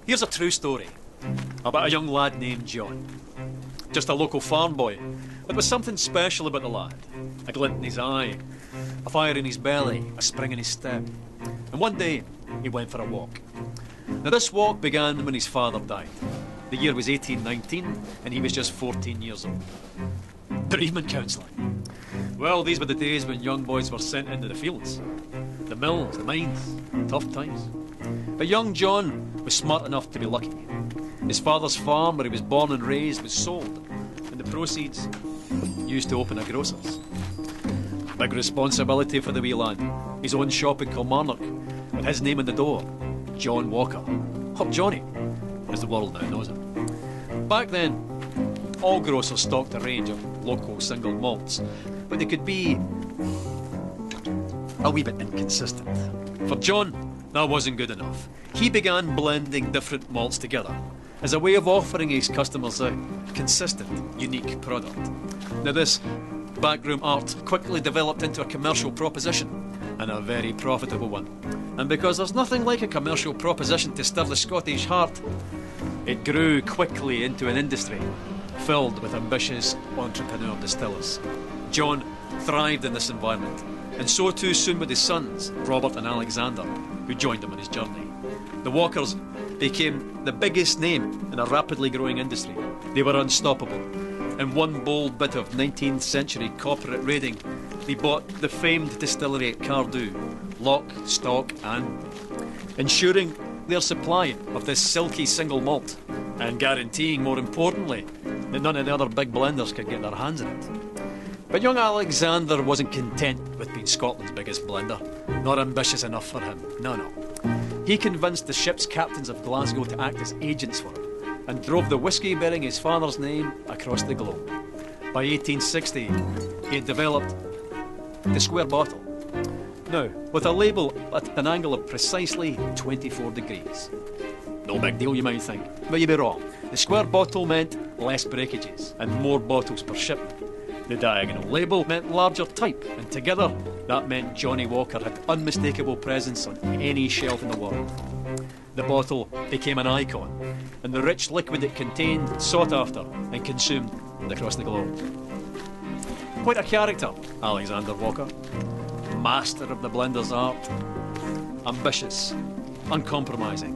Here's a true story about a young lad named John. Just a local farm boy, but there was something special about the lad. A glint in his eye, a fire in his belly, a spring in his step. And one day, he went for a walk. Now this walk began when his father died. The year was 1819, and he was just 14 years old. Bereavement counselling. Well, these were the days when young boys were sent into the fields. The mills, the mines, tough times. But young John was smart enough to be lucky. His father's farm, where he was born and raised, was sold, and the proceeds used to open a grocer's. Big responsibility for the wee lad. His own shop in Kilmarnock, with his name on the door, John Walker, or Johnny, as the world now knows him. Back then, all grocers stocked a range of local single malts, but they could be a wee bit inconsistent. For John, that wasn't good enough. He began blending different malts together as a way of offering his customers a consistent, unique product. Now this backroom art quickly developed into a commercial proposition, and a very profitable one. And because there's nothing like a commercial proposition to stir the Scottish heart, it grew quickly into an industry filled with ambitious entrepreneur distillers. John thrived in this environment, and so too soon with his sons, Robert and Alexander, who joined him on his journey. The Walkers became the biggest name in a rapidly growing industry. They were unstoppable. In one bold bit of 19th century corporate raiding, they bought the famed distillery at Cardew, lock, stock and ensuring their supply of this silky single malt, and guaranteeing, more importantly, that none of the other big blenders could get their hands on it. But young Alexander wasn't content with being Scotland's biggest blender. Not ambitious enough for him, no. He convinced the ship's captains of Glasgow to act as agents for him, and drove the whisky bearing his father's name across the globe. By 1860, he had developed the square bottle. Now, with a label at an angle of precisely 24 degrees. No big deal, you might think, but you'd be wrong. The square bottle meant less breakages and more bottles per shipment. The diagonal label meant larger type, and together that meant Johnnie Walker had unmistakable presence on any shelf in the world. The bottle became an icon, and the rich liquid it contained sought after and consumed across the globe. Quite a character, Alexander Walker. Master of the blender's art. Ambitious, uncompromising,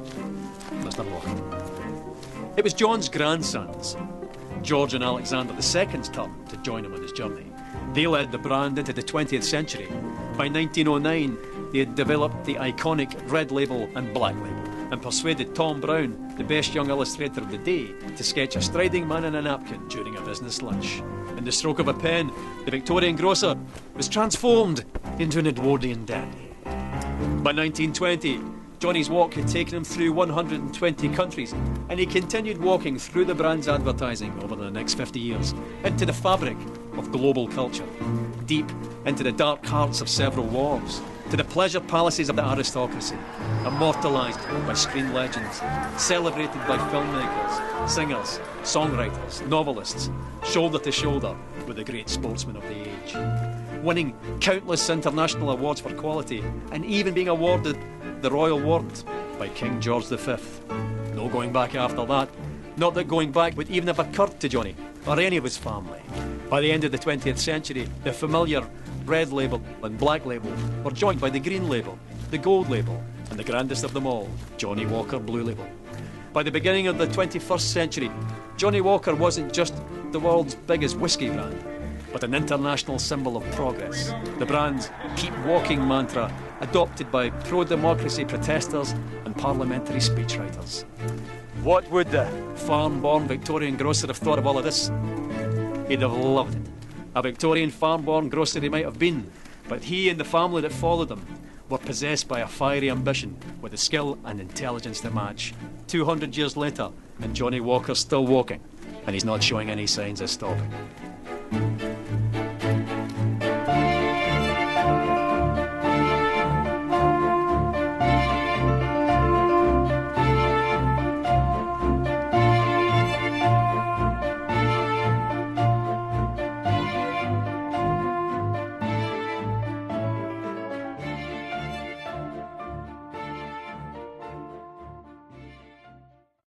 Mr. Walker. It was John's grandsons, George and Alexander II's turn to join him on his journey. They led the brand into the 20th century. By 1909, they had developed the iconic red label and black label, and persuaded Tom Brown, the best young illustrator of the day, to sketch a striding man in a napkin during a business lunch. In the stroke of a pen, the Victorian grocer was transformed into an Edwardian dandy. By 1920, Johnny's walk had taken him through 120 countries, and he continued walking through the brand's advertising over the next 50 years, into the fabric of global culture, deep into the dark hearts of several wars, to the pleasure palaces of the aristocracy, immortalised by screen legends, celebrated by filmmakers, singers, songwriters, novelists, shoulder to shoulder with the great sportsmen of the age, winning countless international awards for quality, and even being awarded the Royal Warrant by King George V. No going back after that. Not that going back would even have occurred to Johnny or any of his family. By the end of the 20th century, the familiar red label and black label were joined by the green label, the gold label, and the grandest of them all, Johnnie Walker Blue Label. By the beginning of the 21st century, Johnnie Walker wasn't just the world's biggest whisky brand, but an international symbol of progress. The brand's keep walking mantra, adopted by pro-democracy protesters and parliamentary speechwriters. What would the farm-born Victorian grocer have thought of all of this? He'd have loved it. A Victorian farm-born grocer he might have been, but he and the family that followed him were possessed by a fiery ambition with the skill and intelligence to match. 200 years later, and Johnnie Walker's still walking, and he's not showing any signs of stopping.